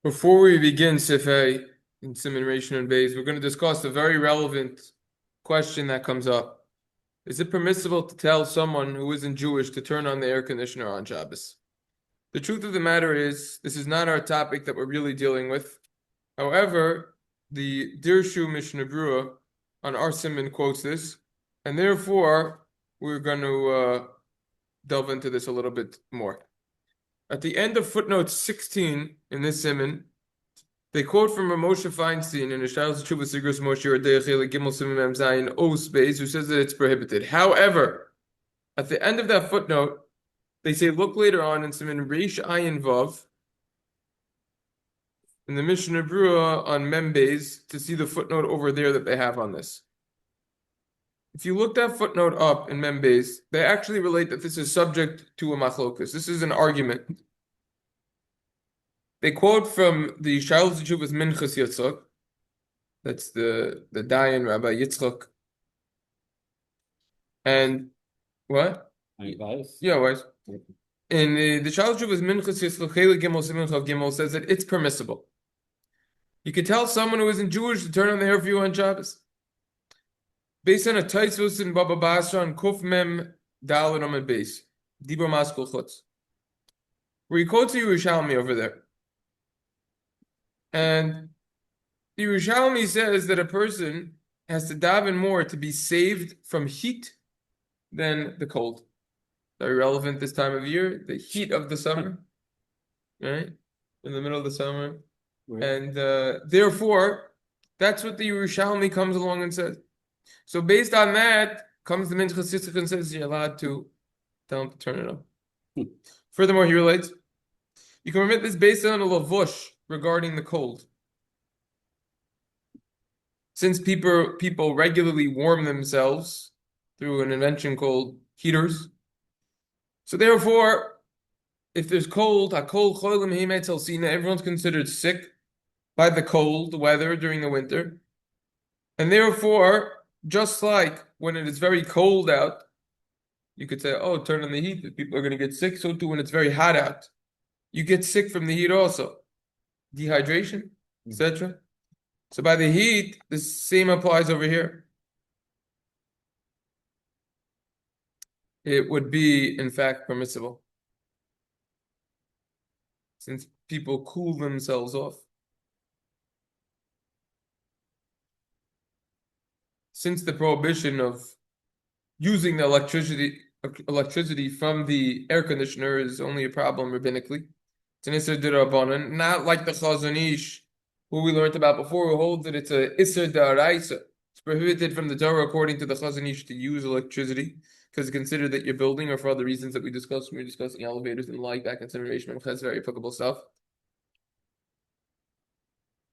Before we begin Sifei in Siman Rishon and Beis, we're going to discuss a very relevant question that comes up. Is it permissible to tell someone who isn't Jewish to turn on the air conditioner on Shabbos? The truth of the matter is, this is not our topic that we're really dealing with. However, the Dirshu Mishnah Brura on our Siman quotes this, and therefore we're going to delve into this a little bit more. At the end of footnote 16 in this Siman, they quote from Moshe Feinstein in the Shabbos Tshuva Sigros Moshe Yordei Chelik Gimel Siman Mem Zayin O space, who says that it's prohibited. However, at the end of that footnote, they say, look later on in Siman Reish Ayin Vav, in the Mishnah Brura on Membeis, to see the footnote over there that they have on this. If you look that footnote up in Membeis, they actually relate that this is subject to a machlokus. This is an argument. They quote from the Shabbos Tshuva's Minchas Yitzchak. That's the Dayan Rabbi Yitzchak. And what? Yeah, right. And the Shabbos Tshuva's Minchas Yitzchak Chelik Gimel Siman Chav Gimel says that it's permissible. You could tell someone who isn't Jewish to turn on the air for you on Shabbos. Based on a Taisvus in Baba Basra on Kuf Mem Dal and Amid Beis, Dibur Maskul Chutz, where he quotes the Yerushalmi over there. And the Yerushalmi says that a person has to daven more to be saved from heat than the cold. Very relevant this time of year, the heat of the summer, right? In the middle of the summer. Right. And therefore, that's what the Yerushalmi comes along and says. So based on that, comes the Minchas Yitzchak and says you're allowed to tell him to turn it on. Furthermore, he relates, you can permit this based on a lavush regarding the cold. Since people regularly warm themselves through an invention called heaters, so therefore, if there's cold, everyone's considered sick by the cold weather during the winter. And therefore, just like when it is very cold out, you could say, oh, turn on the heat, if people are going to get sick. So too when it's very hot out, you get sick from the heat also. Dehydration, etc. So by the heat, the same applies over here. It would be, in fact, permissible, since people cool themselves off. Since the prohibition of using the electricity from the air conditioner is only a problem rabbinically, it's an Isser D'Rabbanan, not like the Chazon Ish, who we learned about before, who holds that it's a Isser D'Oraisa. It's prohibited from the Torah, according to the Chazon Ish, to use electricity, because it's considered that you're building, or for other reasons that we discussed when we were discussing elevators and the like back in Siman Rishon. That's very applicable stuff,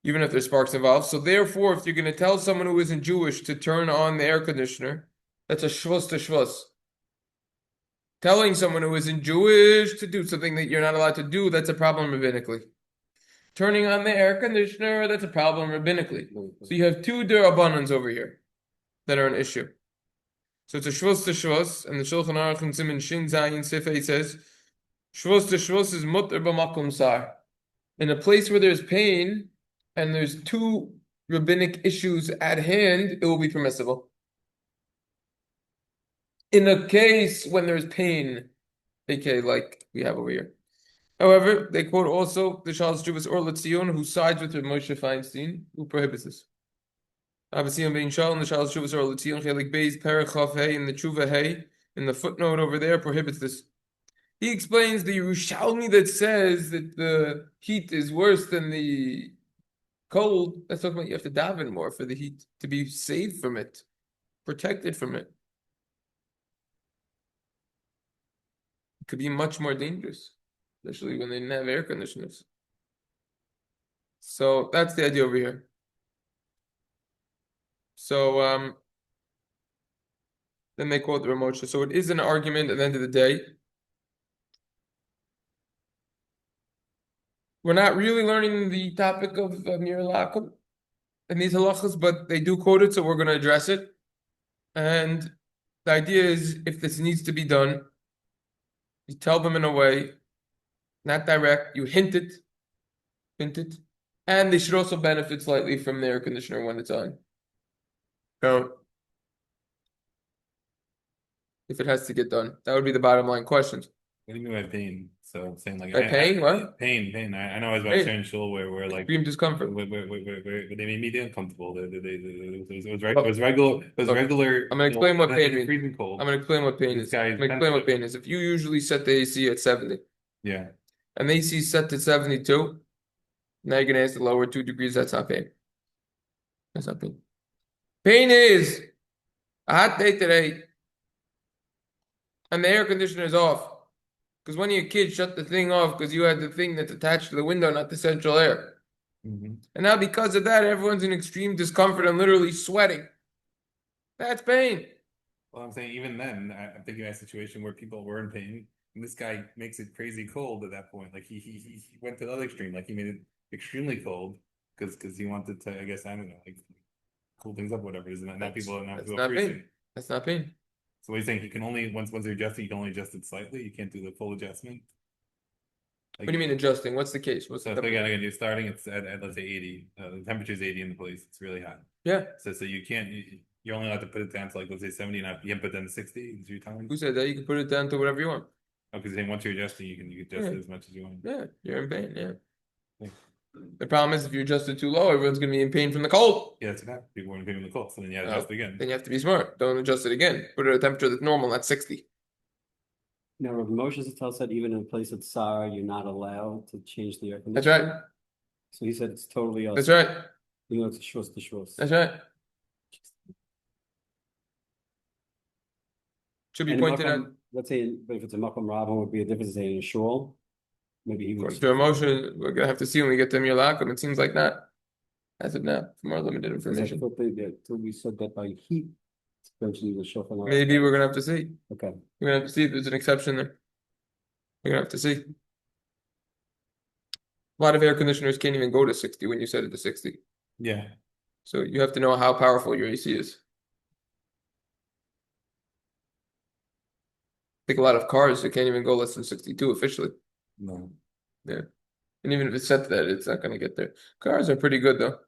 even if there's sparks involved. So therefore, if you're going to tell someone who isn't Jewish to turn on the air conditioner, that's a shvus to shvus. Telling someone who isn't Jewish to do something that you're not allowed to do, that's a problem rabbinically. Turning on the air conditioner, that's a problem rabbinically. So you have two derabbanans over here that are an issue. So it's a shvus to shvus, and the Shulchan Aruch in Siman Shin Zayin Sifei says, shvus to shvus is mutter b'makom sar. In a place where there's pain, and there's two rabbinic issues at hand, it will be permissible. In a case when there's pain, aka like we have over here. However, they quote also the Shabbos Tshuva's Or L'Tzion, who sides with Moshe Feinstein, who prohibits this. Abasiyon being Shal in the Shabbos Tshuva's Or L'Tzion, Chelik Beis Perechaf Hey in the Tshuva Hey, in the footnote over there, prohibits this. He explains the Yerushalmi that says that the heat is worse than the cold. That's talking about you have to daven more for the heat to be saved from it, protected from it. It could be much more dangerous, especially when they didn't have air conditioners. So that's the idea over here. So then they quote the Ramosha. So it is an argument at the end of the day. We're not really learning the topic of Mir Lakum and these halachas, but they do quote it, so we're going to address it. And the idea is, if this needs to be done, you tell them in a way, not direct, you hint it, Hinted. And they should also benefit slightly from the air conditioner when it's on. So, if it has to get done, that would be the bottom line questions. What do you mean by pain? So I'm saying like By pain, what? pain. I know I was about to Pain. share in shul where like Extreme discomfort. where they made me uncomfortable. It Look, was regular. It was look, regular. I'm gonna explain what Like pain you're means. freezing cold. I'm gonna explain what pain This is. guy I'm is gonna explain what pain is. If you usually set the AC at 70 yeah. and the AC is set to 72, now you're gonna ask to lower 2 degrees, that's not pain. That's not pain. Pain is a hot day today and the air conditioner is off. Because one of your kids shut the thing off because you had the thing that's attached to the window, not the central air. And now because of that, everyone's in extreme discomfort and literally sweating. That's pain. Well, I'm saying even then, I'm thinking of a situation where people were in pain, and this guy makes it crazy cold at that point. Like he went to the other extreme. Like he made it extremely cold because he wanted to, I guess, I don't know, like cool things up, whatever it is. And now That's people are not freezing. pain. That's not pain. So what he's saying, he can only once you're adjusting, you can only adjust it slightly. You can't do the full adjustment. What Like do you mean adjusting? What's the case? What's so, the again, you're starting at let's say 80. The temperature is 80 in the place. It's really hot. Yeah. So you can't. You're only allowed to put it down to like let's say 70. Not you can't put it down to 60. Is your time? Who said that? You can put it down to whatever you want. Oh, because once you're adjusting, you can adjust Yeah. it as much as you want. Yeah, you're in pain. Yeah. Yeah. The problem is if you adjust it too low, everyone's gonna be in pain from the cold. Yeah, that's what happened. People were in pain in the cold, so then you adjust again. Then you have to be smart. Don't adjust it again. Put it at a temperature that's normal, not 60. Now, Rav Moshe Zattel said even in a place of tsar, you're not allowed to change the air That's conditioner. right. So he said it's totally us. That's right. You know, it's a shus to shus. That's right. Should be And pointed out. let's say, but if it's a makom rabba, would be a difference say in a shul. Maybe he would. According to emotion, we're gonna have to see when we get to Mir Lakum. It seems like not. As of now, from our limited I information. thought we said that by heat, eventually the shulchan. Maybe we're gonna have to see. Okay. We're gonna have to see if there's an exception there. We're gonna have to see. A lot of air conditioners can't even go to 60 when you set it to 60. Yeah. So you have to know how powerful your AC is. I think a lot of cars it can't even go less than 62 officially. No. Yeah. And even if it's set to that, it's not gonna get there. Cars are pretty good though.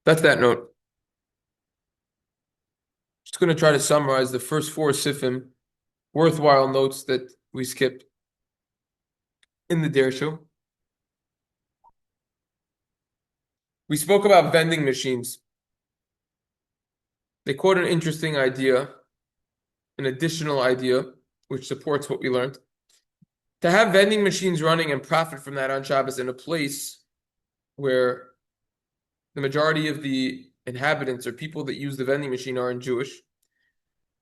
That's that note. Just gonna try to summarize the first 4 sifim, worthwhile notes that we skipped in the Dare Show. We spoke about vending machines. They quote an interesting idea, an additional idea, which supports what we learned. To have vending machines running and profit from that on Shabbos in a place where the majority of the inhabitants or people that use the vending machine aren't Jewish,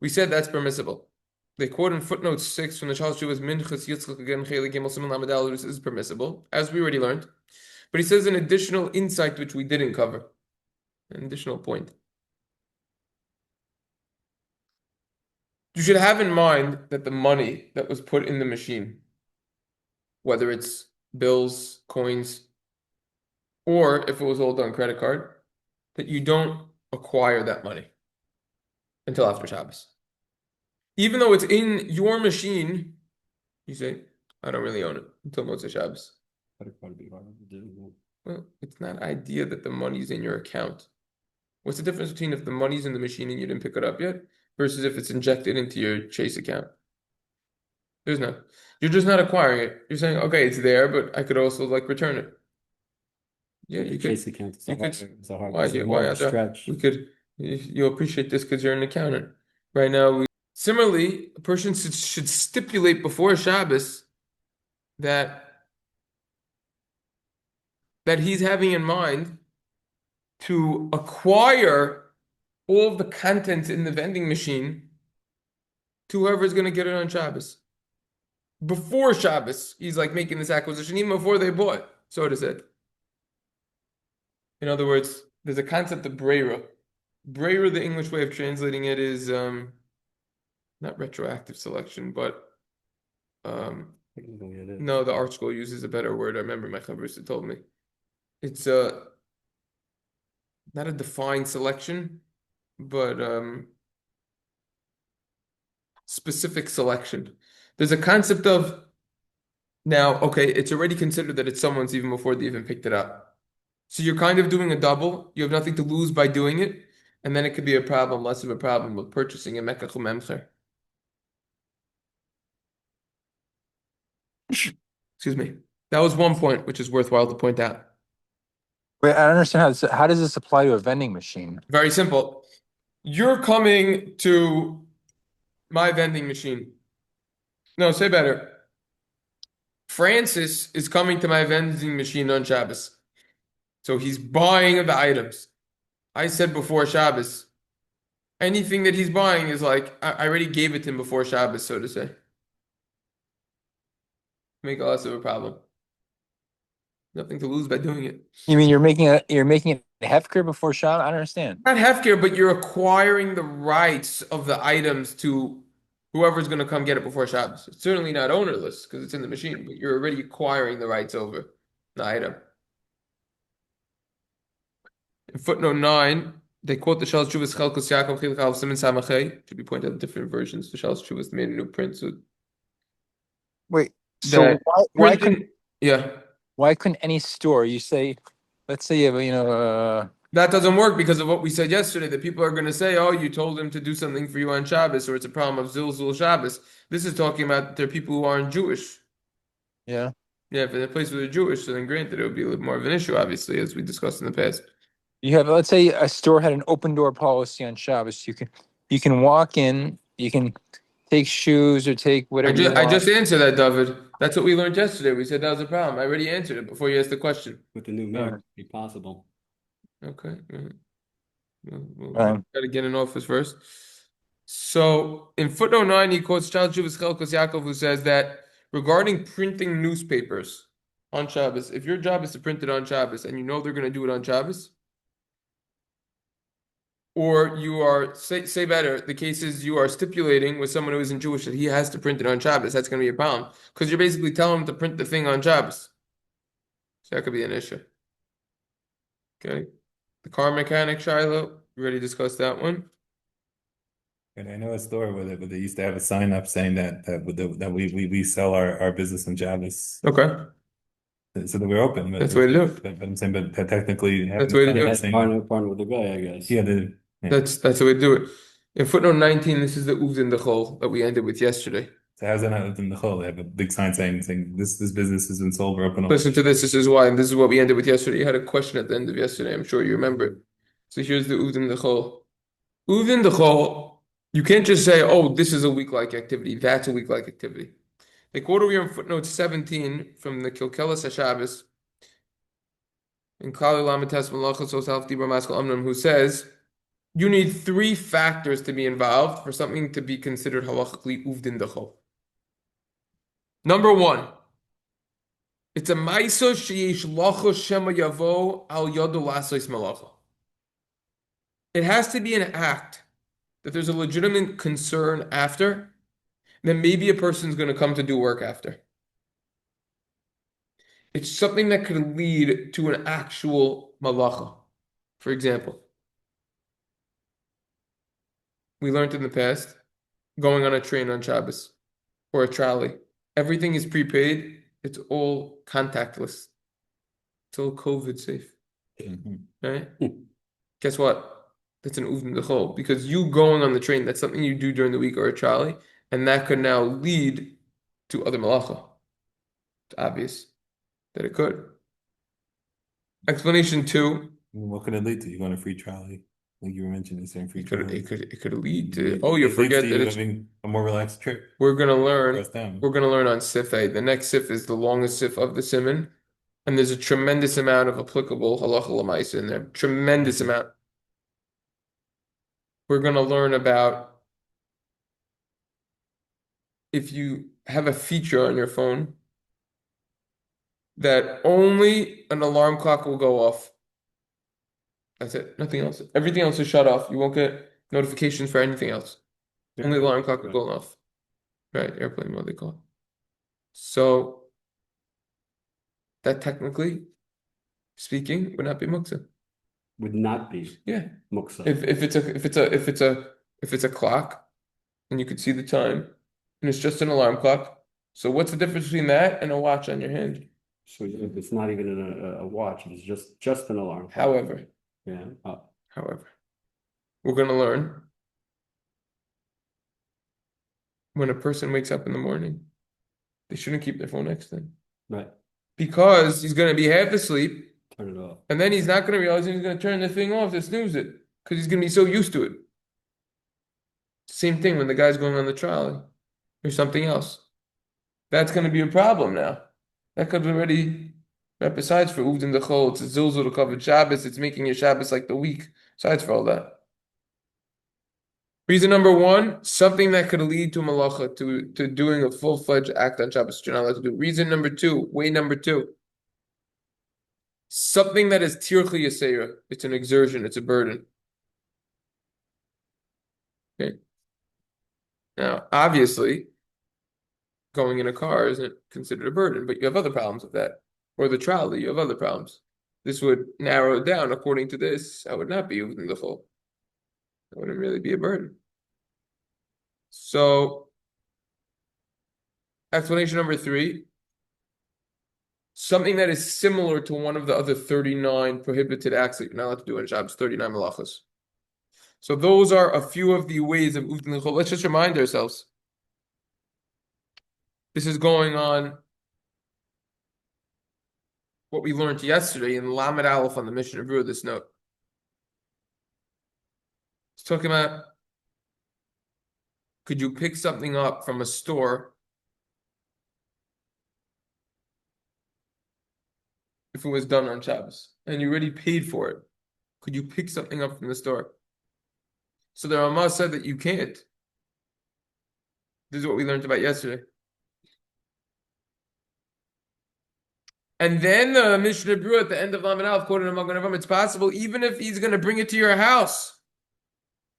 we said that's permissible. They quote in footnote 6 from the Shalosh Tshuvos Minchas Yitzchak again Chelik Gimel Siman Lamed Aleph, this is permissible, as we already learned. But he says an additional insight which we didn't cover, an additional point. You should have in mind that the money that was put in the machine, whether it's bills, coins, or if it was all done credit card, that you don't acquire that money until after Shabbos. Even though it's in your machine, you say, I don't really own it until Motzei Shabbos. Well, it's not idea that the money's in your account. What's the difference between if the money's in the machine and you didn't pick it up yet versus if it's injected into your Chase account? There's no. You're just not acquiring it. You're saying, okay, it's there, but I could also like return it. Yeah, you could. Chase account. You could. It's a hard. Why? It's Why a not? stretch. We could. You'll appreciate this because you're an accountant. Right now, similarly, a person should stipulate before Shabbos that he's having in mind to acquire all of the contents in the vending machine to whoever's going to get it on Shabbos. Before Shabbos, he's like making this acquisition, even before they bought, so to say. In other words, there's a concept of breira. Breira, the English way of translating it is not retroactive selection, but no, the art school uses a better word. I remember my chavrusa told me. It's not a defined selection, but specific selection. There's a concept of Now, okay, it's already considered that it's someone's even before they even picked it up. So you're kind of doing a double. You have nothing to lose by doing it, and then it could be a problem, less of a problem with purchasing a mekach memcher. Excuse me. That was one point which is worthwhile to point out. Wait, I don't understand how does this apply to a vending machine? Very simple. You're coming to my vending machine. No, say better. Francis is coming to my vending machine on Shabbos. So he's buying the items. I said before Shabbos. Anything that he's buying is like, I already gave it to him before Shabbos, so to say. Make it less of a problem. Nothing to lose by doing it. You mean you're making it a hefker before Shabbos? I don't understand. Not hefker, but you're acquiring the rights of the items to whoever's going to come get it before Shabbos. It's certainly not ownerless because it's in the machine, but you're already acquiring the rights over the item. In footnote 9, they quote the Shalosh Tshuvos Chelkos Yaakov Chilek Aleph Siman Samachay. Should be pointed out different versions. The Shalosh Tshuvos made a new print, so Wait, so that printing, yeah. why couldn't any store you say, let's say you have That doesn't work because of what we said yesterday. That people are going to say, "Oh, you told him to do something for you on Shabbos," or it's a problem of Zilzul Shabbos. This is talking about there are people who aren't Jewish. yeah. Yeah, if in a place where they're Jewish, then granted it would be a little more of an issue, obviously, as we discussed in the past. You have, let's say a store had an open door policy on Shabbos. You can walk in, you can take shoes or take whatever you I want. just answered that, David. That's what we learned yesterday. We said that was a problem. I already answered it before you asked the question. With the new mayor, it'd be possible. Okay. We'll Right. gotta get in office first. So in footnote 9, he quotes Shalosh Tshuvos Chelkos Yaakov, who says that regarding printing newspapers on Shabbos, if your job is to print it on Shabbos and you know they're going to do it on Shabbos, or you are, say better, the case is you are stipulating with someone who isn't Jewish that he has to print it on Shabbos, that's going to be a problem. Because you're basically telling him to print the thing on Shabbos. So that could be an issue. Okay. The car mechanic, Shiloh, we already discussed that one. And I know a store where they used to have a sign up saying that we sell our business in Shabbos. Okay. So that we're open. That's the way to do it. But I'm saying, but technically, That's the way to do it. That's partner with the guy, I guess. Yeah, That's the way to do it. In footnote 19, this is the Uvdin Dechol that we ended with yesterday. So how's that not within the whole? They have a big sign saying this business has been sold. We're open. Listen to this. This is why, and this is what we ended with yesterday. You had a question at the end of yesterday. I'm sure you remember it. So here's the Uvdin Dechol. Uvdin Dechol, you can't just say, "Oh, this is a week-like activity. That's a week-like activity." They quote over here in footnote 17 from the Kilkelas HaShabbos in Klal Lamites Malachos Osaf Dibur Maskal Amnam, who says you need 3 factors to be involved for something to be considered halachically uvdin dechol. Number 1, it's a ma'isa sheyesh lacha shema yavo al yadu lasos malacha. It has to be an act that there's a legitimate concern after, then maybe a person's going to come to do work after. It's something that could lead to an actual malacha. For example, we learned in the past, going on a train on Shabbos or a trolley, everything is prepaid. It's all contactless. It's all COVID safe. Right? Guess what? That's an uvdin dechol because you going on the train, that's something you do during the week or a trolley, and that could now lead to other malacha. It's obvious that it could. Explanation 2. What could it lead to? You go on a free trolley, like you were mentioning, saying free trolley. It could lead to. Oh, you forget that it's having a more relaxed trip. We're gonna learn. Rest down. We're gonna learn on Sif A. The next Sif is the longest Sif of the Siman, and there's a tremendous amount of applicable halacha l'maisa in there. Tremendous amount. We're gonna learn about if you have a feature on your phone that only an alarm clock will go off. That's it. Nothing else. Everything else is shut off. You won't get notifications for anything else. Only alarm clock will go off. Right, airplane mode they call it. So that technically speaking would not be muktzah. Would not be Yeah. muktzah. If it's a clock and you could see the time and it's just an alarm clock, So what's the difference between that and a watch on your hand? So it's not even a watch, it's just an alarm clock. However, Yeah, we're gonna learn when a person wakes up in the morning, they shouldn't keep their phone next to them right, because he's gonna be half asleep, turn it off. and then he's not gonna realize he's gonna turn the thing off to snooze it because he's gonna be so used to it. Same thing when the guy's going on the trolley or something else. That's gonna be a problem now. That could already. Besides for Uvdin the Chol, it's a Zilzul to cover Shabbos, it's making your Shabbos like the week. Besides for all that. Reason number one, something that could lead to malacha, to doing a full-fledged act on Shabbos that you're not allowed to do. Reason number two, way number two. Something that is tirchi yaseira. It's an exertion, it's a burden. Okay. Now, obviously, going in a car isn't considered a burden, but you have other problems with that. Or the trolley, you have other problems. This would narrow it down. According to this, I would not be using the full. It wouldn't really be a burden. So, explanation number three, something that is similar to one of the other 39 prohibited acts that you're not allowed to do in Shabbos, 39 malachas. So those are a few of the ways of Uvdin L'chol. Let's just remind ourselves. This is going on what we learned yesterday in Lamed Aleph on the Mishnah Berurah, this note. It's talking about, could you pick something up from a store if it was done on Shabbos and you already paid for it? Could you pick something up from the store? So the Ramah said that you can't. This is what we learned about yesterday. And then the Mishnah Berurah at the end of Lamed Aleph quoted Magen Avraham, it's possible even if he's going to bring it to your house.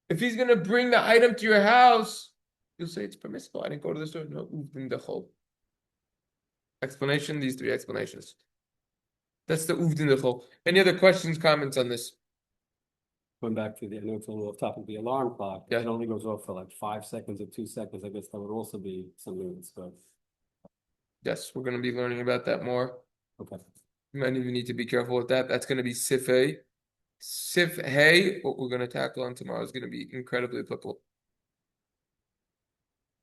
If he's going to bring the item to your house, you'll say it's permissible. I didn't go to the store. No, Uvdin the Chol. Explanation, these three explanations. That's the Uvdin the Chol. Any other questions, comments on this? Going back to I know it's a little off topic, the alarm clock, Yeah. it only goes off for like 5 seconds or 2 seconds. I guess that would also be something that's good. Yes, we're going to be learning about that more. Okay. You might even need to be careful with that. That's going to be Sif A. Sif Hey, what we're going to tackle on tomorrow is going to be incredibly applicable.